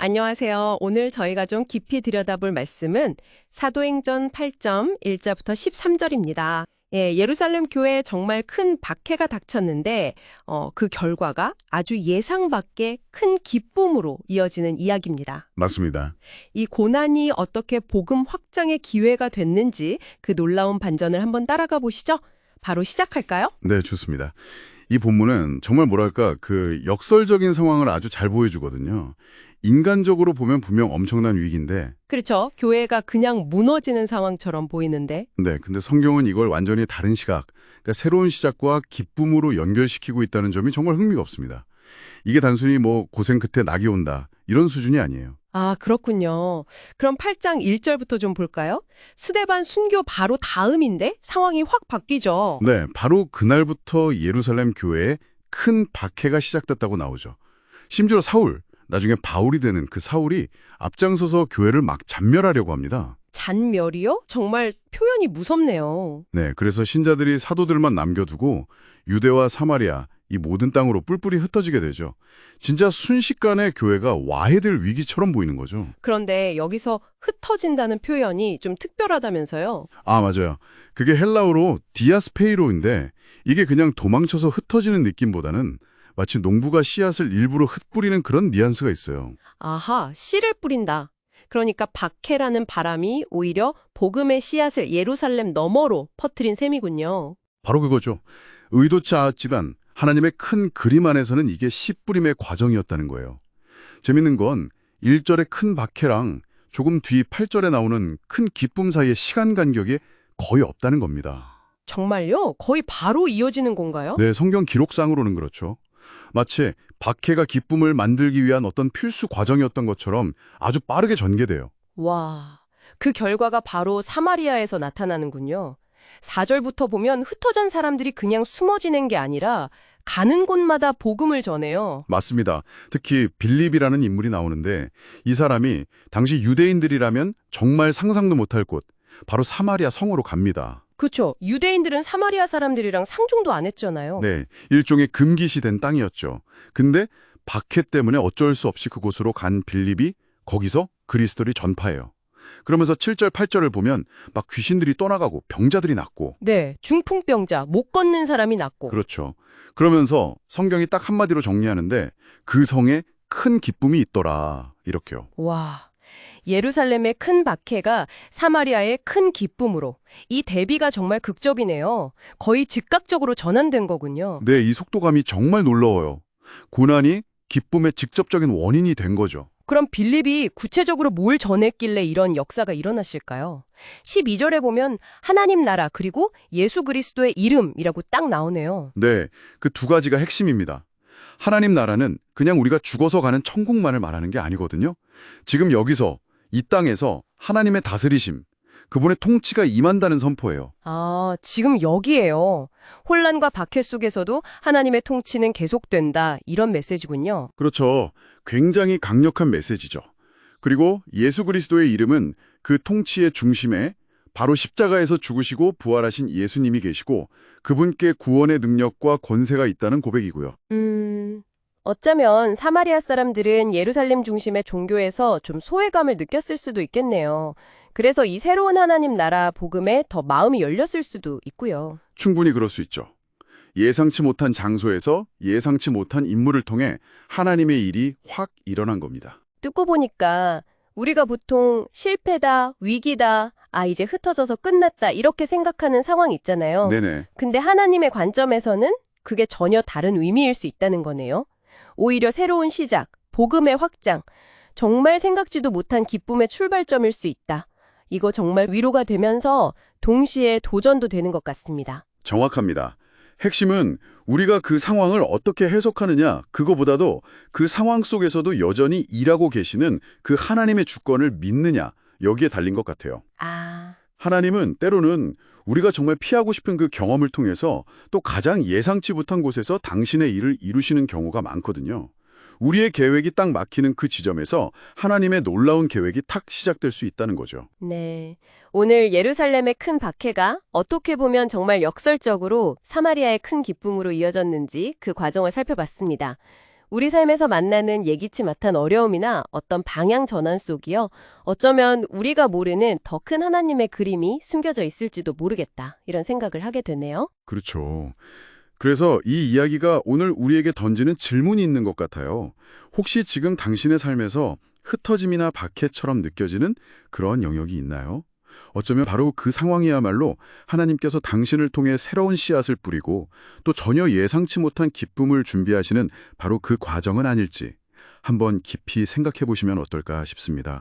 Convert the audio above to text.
안녕하세요. 오늘 저희가 좀 깊이 들여다볼 말씀은 사도행전 8점 1절부터 13절입니다. 예, 예루살렘 교회에 정말 큰 박해가 닥쳤는데 그 결과가 아주 예상 밖의 큰 기쁨으로 이어지는 이야기입니다. 맞습니다. 이 고난이 어떻게 복음 확장의 기회가 됐는지 그 놀라운 반전을 한번 따라가 보시죠. 바로 시작할까요? 네, 좋습니다. 이 본문은 정말 뭐랄까 그 역설적인 상황을 아주 잘 보여주거든요. 인간적으로 보면 분명 엄청난 위기인데 그렇죠. 교회가 그냥 무너지는 상황처럼 보이는데 네, 근데 성경은 이걸 완전히 다른 시각, 그러니까 새로운 시작과 기쁨으로 연결시키고 있다는 점이 정말 흥미가 없습니다. 이게 단순히 뭐 고생 끝에 낙이 온다 이런 수준이 아니에요. 아, 그렇군요. 그럼 8장 1절부터 좀 볼까요? 스데반 순교 바로 다음인데 상황이 확 바뀌죠. 네, 바로 그날부터 예루살렘 교회에 큰 박해가 시작됐다고 나오죠. 심지어 사울, 나중에 바울이 되는 그 사울이 앞장서서 교회를 막 잔멸하려고 합니다. 잔멸이요? 정말 표현이 무섭네요. 네, 그래서 신자들이 사도들만 남겨두고 유대와 사마리아 이 모든 땅으로 뿔뿔이 흩어지게 되죠. 진짜 순식간에 교회가 와해될 위기처럼 보이는 거죠. 그런데 여기서 흩어진다는 표현이 좀 특별하다면서요? 아, 맞아요. 그게 헬라어로 디아스페이로인데 이게 그냥 도망쳐서 흩어지는 느낌보다는 마치 농부가 씨앗을 일부러 흩뿌리는 그런 뉘앙스가 있어요. 아하, 씨를 뿌린다. 그러니까 박해라는 바람이 오히려 복음의 씨앗을 예루살렘 너머로 퍼뜨린 셈이군요. 바로 그거죠. 의도치 않았지만 하나님의 큰 그림 안에서는 이게 씨 뿌림의 과정이었다는 거예요. 재밌는 건 1절의 큰 박해랑 조금 뒤 8절에 나오는 큰 기쁨 사이의 시간 간격이 거의 없다는 겁니다. 정말요? 거의 바로 이어지는 건가요? 네, 성경 기록상으로는 그렇죠. 마치 박해가 기쁨을 만들기 위한 어떤 필수 과정이었던 것처럼 아주 빠르게 전개돼요. 와, 그 결과가 바로 사마리아에서 나타나는군요. 4절부터 보면 흩어진 사람들이 그냥 숨어 지낸 게 아니라 가는 곳마다 복음을 전해요. 맞습니다. 특히 빌립이라는 인물이 나오는데 이 사람이 당시 유대인들이라면 정말 상상도 못할 곳, 바로 사마리아 성으로 갑니다. 그렇죠. 유대인들은 사마리아 사람들이랑 상종도 안 했잖아요. 네, 일종의 금기시된 땅이었죠. 근데 박해 때문에 어쩔 수 없이 그곳으로 간 빌립이 거기서 그리스도를 전파해요. 그러면서 7절, 8절을 보면 막 귀신들이 떠나가고 병자들이 낫고 네, 중풍병자, 못 걷는 사람이 낫고. 그렇죠. 그러면서 성경이 딱 한마디로 정리하는데 그 성에 큰 기쁨이 있더라 이렇게요. 와, 예루살렘의 큰 박해가 사마리아의 큰 기쁨으로. 이 대비가 정말 극적이네요. 거의 즉각적으로 전환된 거군요. 네, 이 속도감이 정말 놀라워요. 고난이 기쁨의 직접적인 원인이 된 거죠. 그럼 빌립이 구체적으로 뭘 전했길래 이런 역사가 일어났을까요? 12절에 보면 하나님 나라 그리고 예수 그리스도의 이름이라고 딱 나오네요. 네, 그 두 가지가 핵심입니다. 하나님 나라는 그냥 우리가 죽어서 가는 천국만을 말하는 게 아니거든요. 지금 여기서 이 땅에서 하나님의 다스리심, 그분의 통치가 임한다는 선포예요. 아, 지금 여기에요. 혼란과 박해 속에서도 하나님의 통치는 계속된다. 이런 메시지군요. 그렇죠. 굉장히 강력한 메시지죠. 그리고 예수 그리스도의 이름은 그 통치의 중심에 바로 십자가에서 죽으시고 부활하신 예수님이 계시고 그분께 구원의 능력과 권세가 있다는 고백이고요. 어쩌면 사마리아 사람들은 예루살렘 중심의 종교에서 좀 소외감을 느꼈을 수도 있겠네요. 그래서 이 새로운 하나님 나라 복음에 더 마음이 열렸을 수도 있고요. 충분히 그럴 수 있죠. 예상치 못한 장소에서 예상치 못한 인물을 통해 하나님의 일이 확 일어난 겁니다. 듣고 보니까 우리가 보통 실패다, 위기다, 아, 이제 흩어져서 끝났다 이렇게 생각하는 상황 있잖아요. 네네. 근데 하나님의 관점에서는 그게 전혀 다른 의미일 수 있다는 거네요. 오히려 새로운 시작, 복음의 확장, 정말 생각지도 못한 기쁨의 출발점일 수 있다. 이거 정말 위로가 되면서 동시에 도전도 되는 것 같습니다. 정확합니다. 핵심은 우리가 그 상황을 어떻게 해석하느냐, 그거보다도 그 상황 속에서도 여전히 일하고 계시는 그 하나님의 주권을 믿느냐, 여기에 달린 것 같아요. 아, 하나님은 때로는 우리가 정말 피하고 싶은 그 경험을 통해서 또 가장 예상치 못한 곳에서 당신의 일을 이루시는 경우가 많거든요. 우리의 계획이 딱 막히는 그 지점에서 하나님의 놀라운 계획이 탁 시작될 수 있다는 거죠. 네. 오늘 예루살렘의 큰 박해가 어떻게 보면 정말 역설적으로 사마리아의 큰 기쁨으로 이어졌는지 그 과정을 살펴봤습니다. 우리 삶에서 만나는 예기치 못한 어려움이나 어떤 방향 전환 속이요. 어쩌면 우리가 모르는 더 큰 하나님의 그림이 숨겨져 있을지도 모르겠다. 이런 생각을 하게 되네요. 그렇죠. 그래서 이 이야기가 오늘 우리에게 던지는 질문이 있는 것 같아요. 혹시 지금 당신의 삶에서 흩어짐이나 박해처럼 느껴지는 그런 영역이 있나요? 어쩌면 바로 그 상황이야말로 하나님께서 당신을 통해 새로운 씨앗을 뿌리고 또 전혀 예상치 못한 기쁨을 준비하시는 바로 그 과정은 아닐지 한번 깊이 생각해 보시면 어떨까 싶습니다.